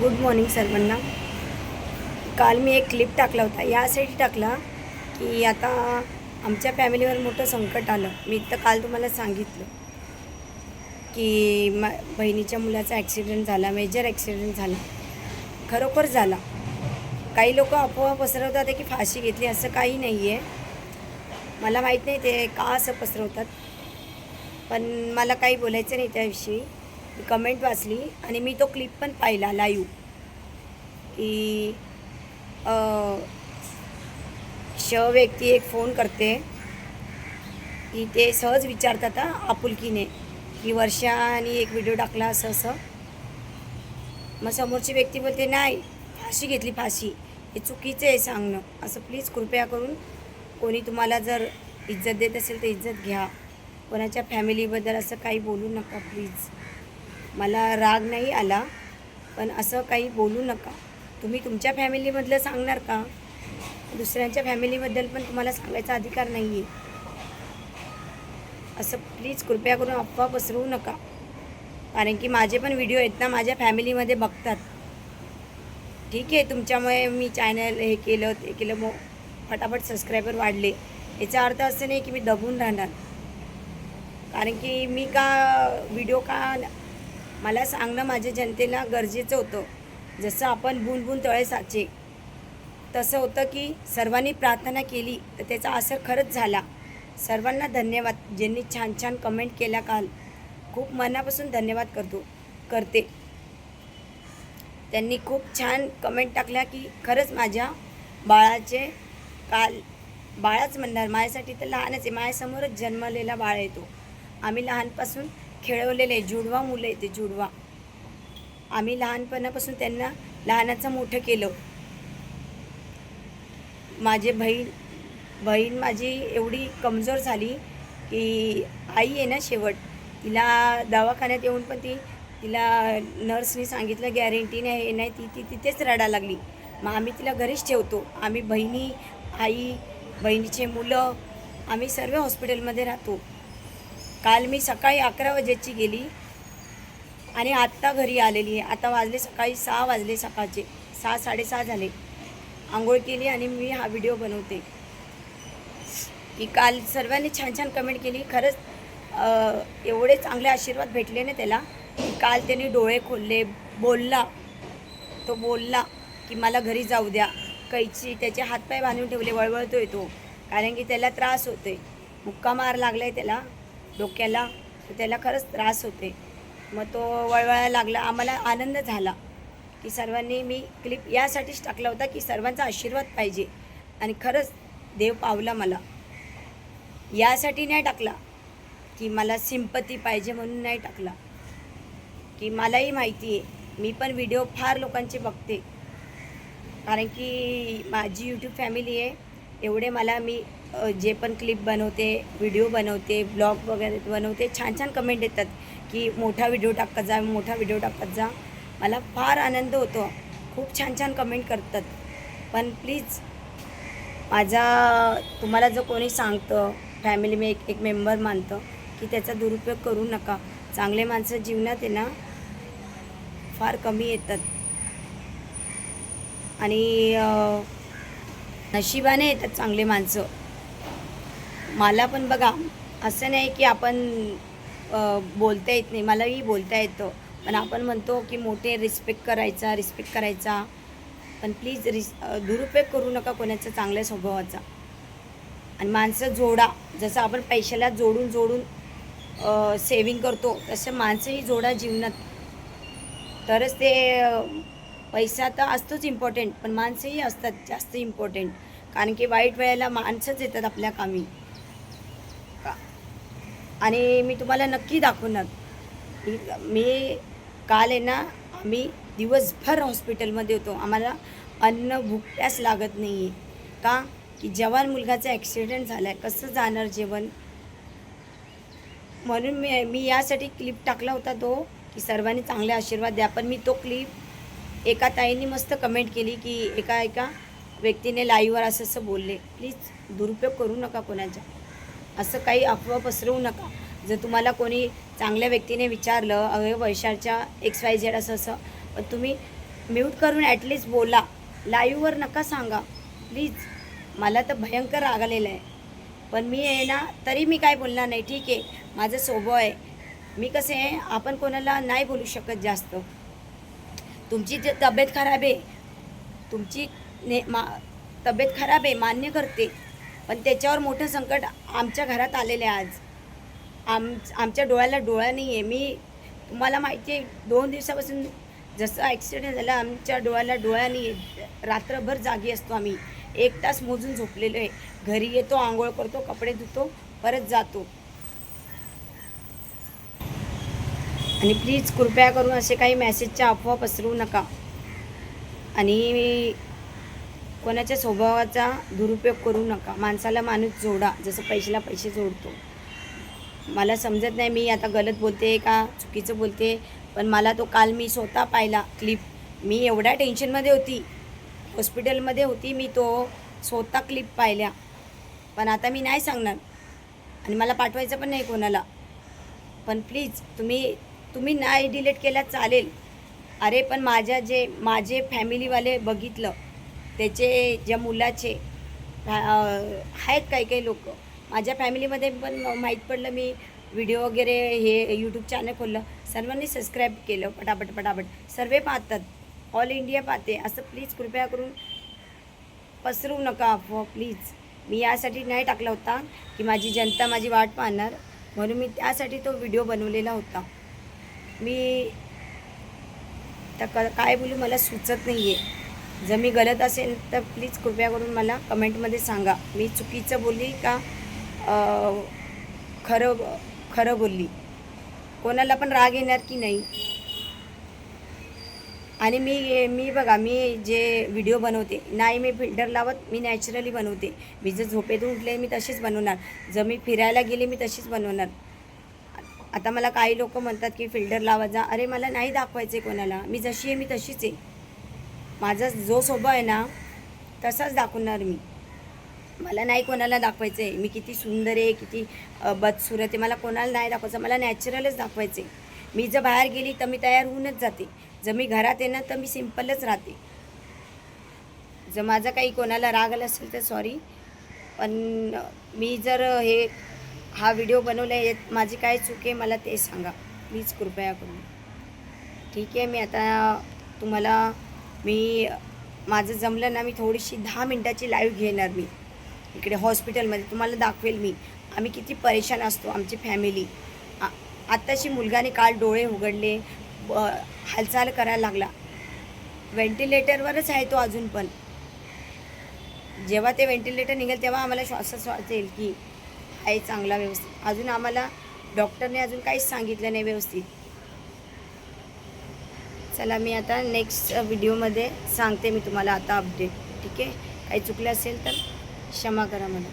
Good morning सर्वांना. काल मी एक क्लिप टाकला होता, यासाठी टाकला की आता आमच्या फॅमिलीवर मोठं संकट आलं. मी तर काल तुम्हाला सांगितलं की बहिणीच्या मुलाचा ॲक्सिडेंट झाला, मेजर ॲक्सिडेंट झाला, खरोखर झाला. काही लोक अफवा पसरवतात की फाशी घेतली, असं काही नाही आहे. मला माहीत नाही ते का असं पसरवतात, पण मला काही बोलायचं नाही त्याविषयी. मी कमेंट वाचली आणि मी तो क्लिप पण पाहिला लाईव्ह की व्यक्ती एक फोन करते की ते सहज विचारतात आपुलकीने की वर्षाने एक व्हिडिओ टाकला असं असं. मग समोरची व्यक्ती बोलते नाही, फाशी घेतली, फाशी. हे चुकीचं आहे सांगणं. असं प्लीज कृपया करून कोणी तुम्हाला जर इज्जत देत असेल तर इज्जत घ्या. कोणाच्या फॅमिलीबद्दल असं काही बोलू नका प्लीज. मला राग नाही आला, पण असं काही बोलू नका. तुम्ही तुमच्या फॅमिलीमधलं सांगणार का? दुसऱ्यांच्या फॅमिलीबद्दल पण तुम्हाला सांगायचा अधिकार नाही आहे. असं प्लीज कृपया करून अफवा पसरवू नका. कारण की माझे पण व्हिडिओ आहेत ना, माझ्या फॅमिलीमध्ये बघतात. ठीक आहे, तुमच्यामुळे मी चॅनल हे केलं ते केलं, मग फटाफट सबस्क्रायबर वाढले. याचा अर्थ असं नाही की मी दबून राहणार. कारण की मी का व्हिडिओ का मला सांगणं माझ्या जनतेला गरजेचं होतं. जसं आपण बूंद तळे साचे, तसं होतं की सर्वांनी प्रार्थना केली तर त्याचा असर खरंच झाला. सर्वांना धन्यवाद. ज्यांनी छान छान कमेंट केल्या काल, खूप मनापासून धन्यवाद करते. त्यांनी खूप छान कमेंट टाकल्या की खरंच माझ्या बाळाचे काल, बाळाच म्हणणार, माझ्यासाठी तर लहानच आहे. माझ्यासमोरच जन्मलेला बाळ आहे तो. आम्ही लहानपासून खेळवलेले जुडवा मुलं आहे ते, जुडवा. आम्ही लहानपणापासून त्यांना लहानाचं मोठं केलं. माझी बहीण माझी एवढी कमजोर झाली की आई आहे ना शेवट, तिला दवाखान्यात येऊन पण तिला नर्सनी सांगितलं गॅरंटी नाही, हे नाही, ती तिथेच रडायला लागली. मग आम्ही तिला घरीच ठेवतो. आम्ही बहिणी, आई, बहिणीचे मुलं, आम्ही सर्व हॉस्पिटलमध्ये राहतो. काल मी सकाळी 11 वाजेची गेली आणि आत्ता घरी आलेली आहे. आता वाजले सकाळी 6 वाजले, सकाळचे 6, 6:30 झाले. आंघोळ केली आणि मी हा व्हिडिओ बनवते की काल सर्वांनी छान छान कमेंट केली. खरंच एवढे चांगले आशीर्वाद भेटले ना त्याला की काल त्यांनी डोळे खोलले, तो बोलला की मला घरी जाऊ द्या. कैची त्याचे हातपाय बांधून ठेवले, वळवळतोय तो, कारण की त्याला त्रास होतोय. मुक्का मार लागलाय त्याला डोक्याला, तर त्याला खरंच त्रास होते. मग तो वळवळायला लागला. आम्हाला आनंद झाला की सर्वांनी, मी क्लिप यासाठीच टाकला होता की सर्वांचा आशीर्वाद पाहिजे. आणि खरंच देव पावला मला. यासाठी नाही टाकला की मला सिंपती पाहिजे म्हणून नाही टाकला, की मलाही माहिती आहे मी पण व्हिडिओ फार लोकांचे बघते. कारण की माझी यूट्यूब फॅमिली आहे. एवढे मला मी जे पण क्लिप बनवते, व्हिडिओ बनवते, ब्लॉग वगैरे बनवते, छान छान कमेंट येतात की मोठा व्हिडिओ टाकत जा, मोठा व्हिडिओ टाकत जा. मला फार आनंद होतो. खूप छान छान कमेंट करतात. पण प्लीज तुम्हाला जर कोणी सांगतं, फॅमिली मी एक मेंबर मानतं, की त्याचा दुरुपयोग करू नका. चांगले माणसं जीवनात आहे ना फार कमी येतात आणि नशिबाने येतात चांगले माणसं. मला पण बघा, असं नाही की आपण बोलता येत नाही, मलाही बोलता येतं. पण आपण म्हणतो की मोठे रिस्पेक्ट करायचा. पण प्लीज दुरुपयोग करू नका कोणाचा चांगल्या स्वभावाचा. आणि माणसं जोडा. जसं आपण पैशाला जोडून सेविंग करतो, तसं माणसंही जोडा जीवनात. तरच ते पैसा तर असतोच इम्पॉर्टंट, पण माणसंही असतात जास्त इम्पॉर्टंट. कारण की वाईट वेळेला माणसंच येतात आपल्या कामी. आणि मी तुम्हाला नक्की दाखवणार. मी काल आहे ना, आम्ही दिवसभर हॉस्पिटलमध्ये होतो. आम्हाला अन्न भुकट्यास लागत नाही आहे. का की जवान मुलगाचा ॲक्सिडेंट झाला आहे, कसं जाणार जेवण. म्हणून मी यासाठी क्लिप टाकला होता तो की सर्वांनी चांगले आशीर्वाद द्या. पण मी तो क्लिप एका ताईंनी मस्त कमेंट केली की एका व्यक्तीने लाईव्हवर असं बोलले. प्लीज दुरुपयोग करू नका कोणाचा. असं काही अफवा पसरवू नका. जर तुम्हाला कोणी चांगल्या व्यक्तीने विचारलं, वैशालच्या XYZ असं, पण तुम्ही म्यूट करून ॲटलिस्ट बोला, लाईव्हवर नका सांगा प्लीज. मला तर भयंकर राग आलेला आहे, पण मी आहे ना तरी मी काय बोलणार नाही. ठीक आहे, माझा स्वभाव आहे. मी कसे आहे, आपण कोणाला नाही बोलू शकत जास्त. तुमची जे तब्येत खराब आहे, तुमची तब्येत खराब आहे मान्य करते, पण त्याच्यावर मोठं संकट आमच्या घरात आलेलं आहे आज. आमच्या डोळ्याला डोळा नाही आहे. मी तुम्हाला माहिती आहे 2 दिवसापासून जसं ॲक्सिडेंट झालं, आमच्या डोळ्याला डोळा नाही आहे. रात्रभर जागी असतो आम्ही. 1 तास मोजून झोपलेलो आहे. घरी येतो, आंघोळ करतो, कपडे धुतो, परत जातो. आणि प्लीज कृपया करून असे काही मेसेजच्या अफवा पसरवू नका आणि कोणाच्या स्वभावाचा दुरुपयोग करू नका. माणसाला माणूस जोडा, जसं पैशाला पैसे जोडतो. मला समजत नाही मी आता गलत बोलते का चुकीचं बोलते, पण मला तो काल मी स्वतः पाहिला क्लिप. मी एवढ्या टेन्शनमध्ये होती, हॉस्पिटलमध्ये होती, मी तो स्वतः क्लिप पाहिल्या. पण आता मी नाही सांगणार आणि मला पाठवायचं पण नाही कोणाला. पण प्लीज तुम्ही नाही डिलीट केल्या चालेल. अरे पण माझे फॅमिलीवाले बघितलं, त्याचे ज्या मुलाचे आहेत काही लोक माझ्या फॅमिलीमध्ये पण माहीत पडलं. मी व्हिडिओ वगैरे हे यूट्यूब चॅनल खोललं, सर्वांनी सबस्क्राईब केलं पटापट. सर्व पाहतात, ऑल इंडिया पाहते. असं प्लीज कृपया करून पसरवू नका अफवा प्लीज. मी यासाठी नाही टाकला होता की माझी जनता माझी वाट पाहणार, म्हणून मी त्यासाठी तो व्हिडिओ बनवलेला होता. मी तर काय बोलू मला सुचत नाही आहे. जर मी गलत असेल तर प्लीज कृपया करून मला कमेंटमध्ये सांगा. मी चुकीचं बोलली का खरं बोलली. कोणाला पण राग येणार की नाही. आणि मी बघा, मी जे व्हिडिओ बनवते नाही मी फिल्टर लावत, मी नॅचरली बनवते. मी जर झोपेतून उठले मी तशीच बनवणार, जर मी फिरायला गेले मी तशीच बनवणार. आता मला काही लोक म्हणतात की फिल्टर लावा जा. अरे मला नाही दाखवायचं आहे कोणाला, मी जशी आहे मी तशीच आहे. माझा जो स्वभाव आहे ना तसाच दाखवणार मी. मला नाही कोणाला दाखवायचं आहे मी किती सुंदर आहे, किती बदसूरत आहे. मला कोणाला नाही दाखवायचं, मला नॅचरलच दाखवायचं आहे. मी जर बाहेर गेली तर मी तयार होऊनच जाते. जर मी घरात आहे ना तर मी सिम्पलच राहते. जर माझा काही कोणाला राग आला असेल तर सॉरी. पण मी जर हा व्हिडिओ बनवला आहे माझी काय चूक आहे मला ते सांगा प्लीज कृपया करून. ठीक आहे, मी आता तुम्हाला माझं जमलं ना मी थोडीशी 10 मिनटाची लाईव्ह घेणार. मी इकडे हॉस्पिटलमध्ये तुम्हाला दाखवेल मी आम्ही किती परेशान असतो. आमची फॅमिली आत्ताशी मुलगाने काल डोळे उघडले, हालचाल करायला लागला. व्हेंटिलेटरवरच आहे तो अजून पण. जेव्हा ते व्हेंटिलेटर निघेल तेव्हा आम्हाला श्वासोच्छ्वास येईल की आहे चांगला व्यवस्थित. अजून आम्हाला डॉक्टरने अजून काहीच सांगितलं नाही व्यवस्थित. चला मी आता नेक्स्ट व्हिडिओमध्ये सांगते मी तुम्हाला आता अपडेट. ठीक आहे, काही चुकलं असेल तर क्षमा करा मला.